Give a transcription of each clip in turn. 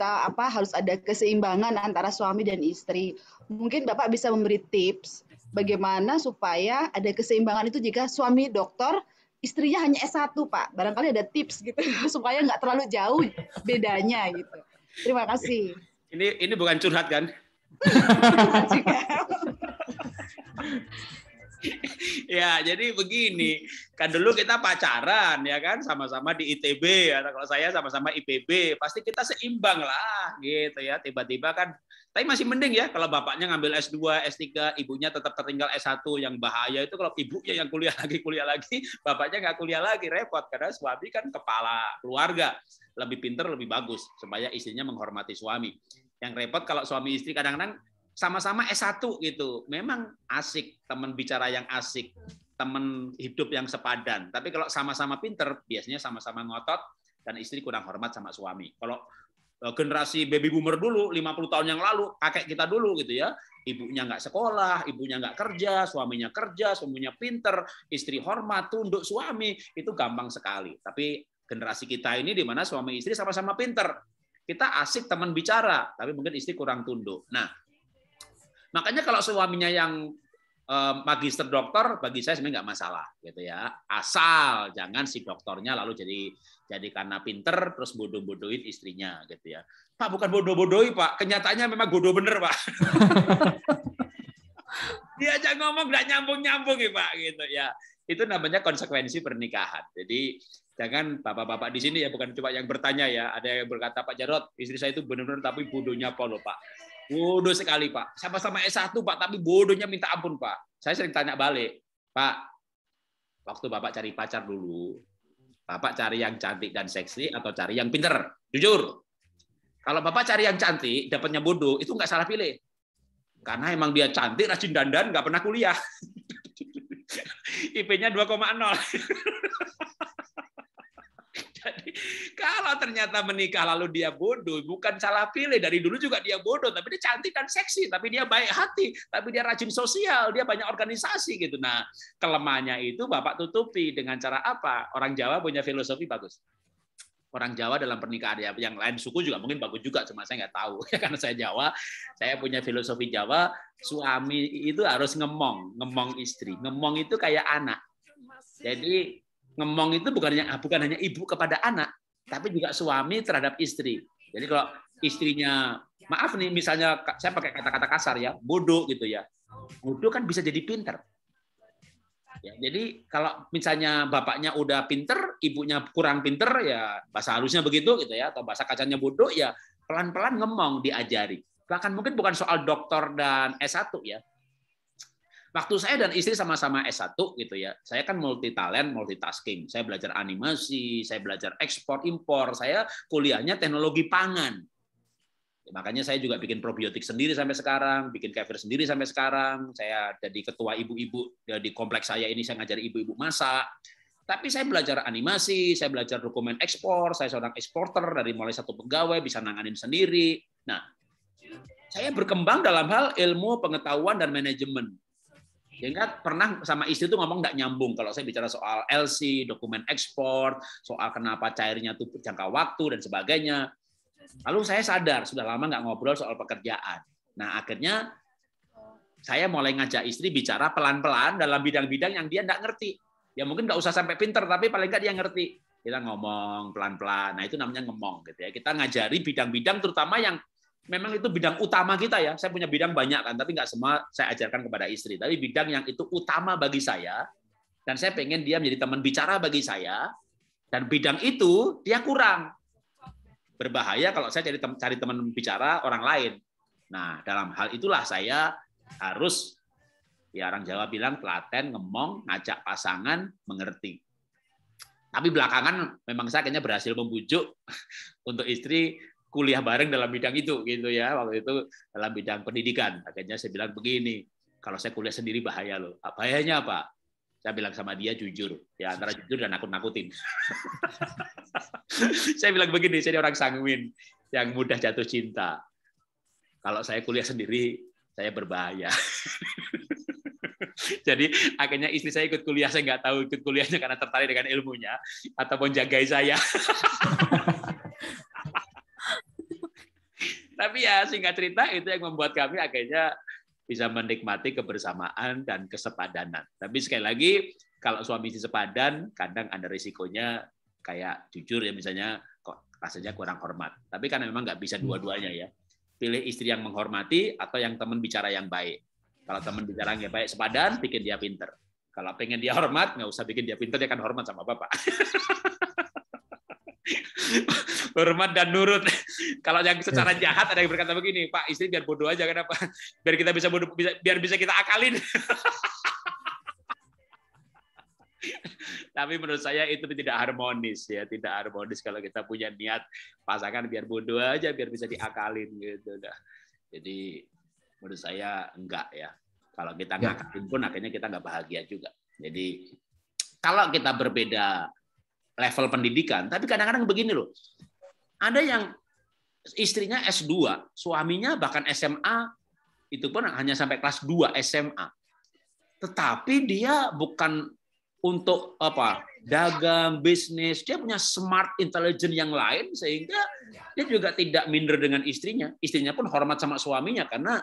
kita harus ada keseimbangan antara suami dan istri. Mungkin Bapak bisa memberi tips bagaimana supaya ada keseimbangan itu jika suami doktor, istrinya hanya S1, Pak. Barangkali ada tips gitu supaya nggak terlalu jauh bedanya gitu. Terima kasih. Ini bukan curhat kan? Ya, jadi begini, kan dulu kita pacaran ya kan, sama-sama di ITB atau kalau saya sama-sama IPB, pasti kita seimbang lah gitu ya. Tiba-tiba kan, tapi masih mending ya kalau bapaknya ngambil S2, S3, ibunya tetap tertinggal S1. Yang bahaya itu kalau ibunya yang kuliah lagi, bapaknya nggak kuliah lagi, repot karena suami kan kepala keluarga, lebih pinter, lebih bagus supaya istrinya menghormati suami. Yang repot kalau suami istri kadang-kadang sama-sama S1 gitu. Memang asik, teman bicara yang asik, teman hidup yang sepadan. Tapi kalau sama-sama pinter, biasanya sama-sama ngotot dan istri kurang hormat sama suami. Kalau generasi baby boomer dulu, 50 tahun yang lalu, kakek kita dulu gitu ya, ibunya nggak sekolah, ibunya nggak kerja, suaminya pinter, istri hormat, tunduk suami, itu gampang sekali. Tapi generasi kita ini di mana suami istri sama-sama pinter. Kita asik teman bicara, tapi mungkin istri kurang tunduk. Nah, makanya kalau suaminya yang magister doktor, bagi saya sebenarnya nggak masalah, gitu ya. Asal jangan si doktornya lalu jadi karena pinter terus bodoh-bodohin istrinya, gitu ya. Pak, bukan bodoh-bodohi, Pak. Kenyataannya memang bodoh bener, Pak. Diajak ngomong nggak nyambung-nyambung, ya, Pak, gitu ya. Itu namanya konsekuensi pernikahan. Jadi jangan bapak-bapak di sini ya, bukan cuma yang bertanya ya. Ada yang berkata, Pak Jarot, istri saya itu benar-benar tapi bodohnya polo, Pak. Bodoh sekali, Pak. Sama-sama S1, Pak, tapi bodohnya minta ampun, Pak. Saya sering tanya balik, Pak, waktu Bapak cari pacar dulu, Bapak cari yang cantik dan seksi atau cari yang pinter? Jujur. Kalau Bapak cari yang cantik, dapatnya bodoh, itu nggak salah pilih. Karena emang dia cantik, rajin dandan, nggak pernah kuliah. IP-nya 2,0. Jadi kalau ternyata menikah lalu dia bodoh, bukan salah pilih. Dari dulu juga dia bodoh, tapi dia cantik dan seksi, tapi dia baik hati, tapi dia rajin sosial, dia banyak organisasi gitu. Nah, kelemahannya itu Bapak tutupi dengan cara apa? Orang Jawa punya filosofi bagus. Orang Jawa dalam pernikahan ya, yang lain suku juga mungkin bagus juga, cuma saya nggak tahu. Karena saya Jawa, saya punya filosofi Jawa, suami itu harus ngemong istri. Ngemong itu kayak anak. Jadi ngemong itu bukan hanya ibu kepada anak, tapi juga suami terhadap istri. Jadi kalau istrinya, maaf nih, misalnya saya pakai kata-kata kasar ya, bodoh gitu ya. Bodoh kan bisa jadi pinter. Ya, jadi kalau misalnya bapaknya udah pinter, ibunya kurang pinter, ya bahasa halusnya begitu gitu ya, atau bahasa kacanya bodoh, ya pelan-pelan ngemong diajari. Bahkan mungkin bukan soal doktor dan S1 ya. Waktu saya dan istri sama-sama S1 gitu ya, saya kan multi talent, multitasking. Saya belajar animasi, saya belajar ekspor, impor, saya kuliahnya teknologi pangan. Makanya saya juga bikin probiotik sendiri sampai sekarang, bikin kefir sendiri sampai sekarang. Saya jadi ketua ibu-ibu di kompleks saya ini, saya ngajari ibu-ibu masak. Tapi saya belajar animasi, saya belajar dokumen ekspor, saya seorang eksporter dari mulai satu pegawai bisa nanganin sendiri. Nah, saya berkembang dalam hal ilmu, pengetahuan, dan manajemen. Sehingga pernah sama istri itu ngomong nggak nyambung kalau saya bicara soal LC, dokumen ekspor, soal kenapa cairnya itu jangka waktu dan sebagainya. Lalu saya sadar sudah lama nggak ngobrol soal pekerjaan. Nah akhirnya saya mulai ngajak istri bicara pelan-pelan dalam bidang-bidang yang dia nggak ngerti. Ya mungkin nggak usah sampai pinter, tapi paling nggak dia ngerti. Kita ngomong pelan-pelan. Nah itu namanya ngomong gitu ya. Kita ngajari bidang-bidang terutama yang memang itu bidang utama kita ya. Saya punya bidang banyak kan, tapi nggak semua saya ajarkan kepada istri. Tapi bidang yang itu utama bagi saya, dan saya pengen dia menjadi teman bicara bagi saya, dan bidang itu dia kurang. Berbahaya kalau saya cari teman bicara orang lain. Nah, dalam hal itulah saya harus, ya orang Jawa bilang telaten, ngomong, ngajak pasangan, mengerti. Tapi belakangan memang saya kayaknya berhasil membujuk untuk istri kuliah bareng dalam bidang itu gitu ya. Waktu itu dalam bidang pendidikan. Akhirnya saya bilang begini, kalau saya kuliah sendiri bahaya loh. Bahayanya apa? Saya bilang sama dia jujur, ya antara jujur dan nakut-nakutin. Saya bilang begini, saya orang sanguin yang mudah jatuh cinta. Kalau saya kuliah sendiri, saya berbahaya. Jadi akhirnya istri saya ikut kuliah, saya nggak tahu ikut kuliahnya karena tertarik dengan ilmunya ataupun jagai saya. Tapi ya singkat cerita itu yang membuat kami akhirnya bisa menikmati kebersamaan dan kesepadanan. Tapi sekali lagi kalau suami istri sepadan kadang ada risikonya kayak jujur ya misalnya kok rasanya kurang hormat. Tapi kan memang nggak bisa dua-duanya ya. Pilih istri yang menghormati atau yang teman bicara yang baik. Kalau teman bicara yang baik sepadan, bikin dia pinter. Kalau pengen dia hormat, nggak usah bikin dia pinter, dia akan hormat sama Bapak. Hormat dan nurut. Kalau yang secara jahat ada yang berkata begini, Pak, istri biar bodoh aja, kenapa? Biar kita bisa bodoh, biar bisa kita akalin. Tapi menurut saya itu tidak harmonis ya, tidak harmonis kalau kita punya niat pasangan biar bodoh aja, biar bisa diakalin gitu. Nah, jadi menurut saya enggak ya. Kalau kita ngakalin pun akhirnya kita nggak bahagia juga. Jadi kalau kita berbeda level pendidikan, tapi kadang-kadang begini loh. Ada yang istrinya S2, suaminya bahkan SMA, itu pun hanya sampai kelas 2 SMA. Tetapi dia bukan untuk dagang, bisnis, dia punya smart intelligence yang lain sehingga dia juga tidak minder dengan istrinya. Istrinya pun hormat sama suaminya karena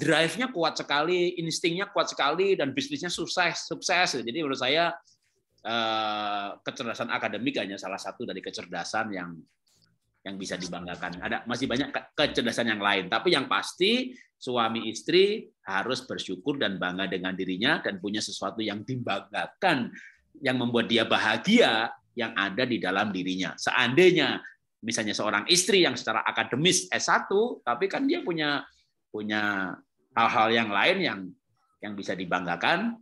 drive-nya kuat sekali, instingnya kuat sekali, dan bisnisnya sukses. Jadi menurut saya kecerdasan akademik hanya salah satu dari kecerdasan yang bisa dibanggakan. Ada masih banyak kecerdasan yang lain, tapi yang pasti suami istri harus bersyukur dan bangga dengan dirinya dan punya sesuatu yang dibanggakan, yang membuat dia bahagia yang ada di dalam dirinya. Seandainya misalnya seorang istri yang secara akademis S1, tapi kan dia punya hal-hal yang lain yang bisa dibanggakan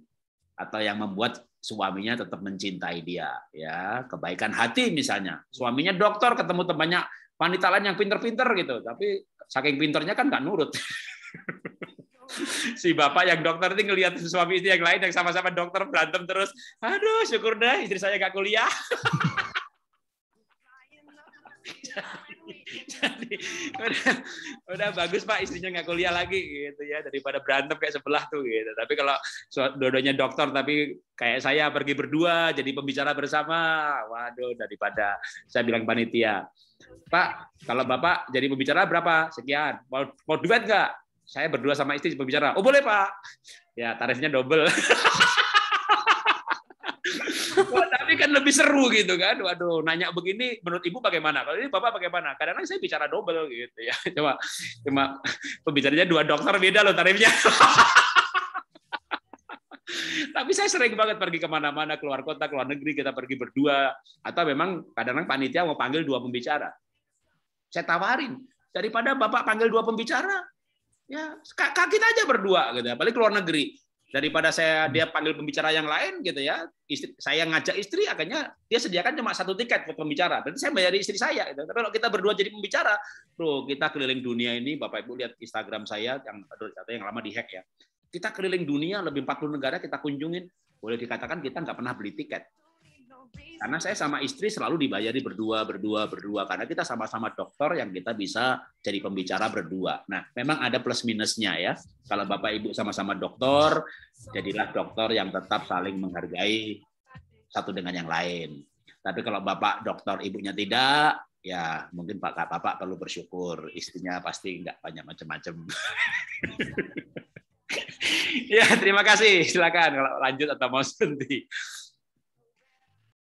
atau yang membuat suaminya tetap mencintai dia, ya, kebaikan hati misalnya. Suaminya dokter, ketemu temannya wanita lain yang pinter-pinter gitu, tapi saking pinternya kan nggak nurut. Si bapak yang dokter ini ngelihat suami istri yang lain yang sama-sama dokter berantem terus, aduh syukur deh istri saya nggak kuliah. Jadi udah bagus Pak istrinya nggak kuliah lagi gitu ya, daripada berantem kayak sebelah tuh gitu. Tapi kalau dua-duanya dokter tapi kayak saya pergi berdua jadi pembicara bersama, waduh, daripada saya bilang panitia, Pak kalau Bapak jadi pembicara berapa sekian, mau duet nggak? Saya berdua sama istri pembicara, oh boleh Pak, ya tarifnya double. Wah, tapi kan lebih seru gitu kan. Waduh, nanya begini menurut Ibu bagaimana? Kalau ini Bapak bagaimana? Kadang-kadang saya bicara double gitu ya. Cuma pembicaranya 2 dokter beda loh tarifnya. Tapi saya sering banget pergi kemana-mana, keluar kota, keluar negeri, kita pergi berdua. Atau memang kadang-kadang panitia mau panggil 2 pembicara. Saya tawarin, daripada Bapak panggil 2 pembicara, ya kita aja berdua gitu. Apalagi keluar negeri. Daripada dia panggil pembicara yang lain gitu ya, saya ngajak istri, akhirnya dia sediakan cuma 1 tiket buat pembicara. Berarti saya bayar istri saya. Gitu. Tapi kalau kita berdua jadi pembicara, bro, kita keliling dunia ini. Bapak Ibu lihat Instagram saya yang lama dihack ya. Kita keliling dunia, lebih 40 negara kita kunjungin. Boleh dikatakan kita nggak pernah beli tiket. Karena saya sama istri selalu dibayari berdua, karena kita sama-sama dokter yang kita bisa jadi pembicara berdua. Nah, memang ada plus minusnya ya. Kalau Bapak Ibu sama-sama dokter, jadilah dokter yang tetap saling menghargai satu dengan yang lain. Tapi kalau Bapak dokter, ibunya tidak, ya mungkin Bapak perlu bersyukur. Istrinya pasti nggak banyak macam-macam. Ya, terima kasih. Silakan kalau lanjut atau mau berhenti.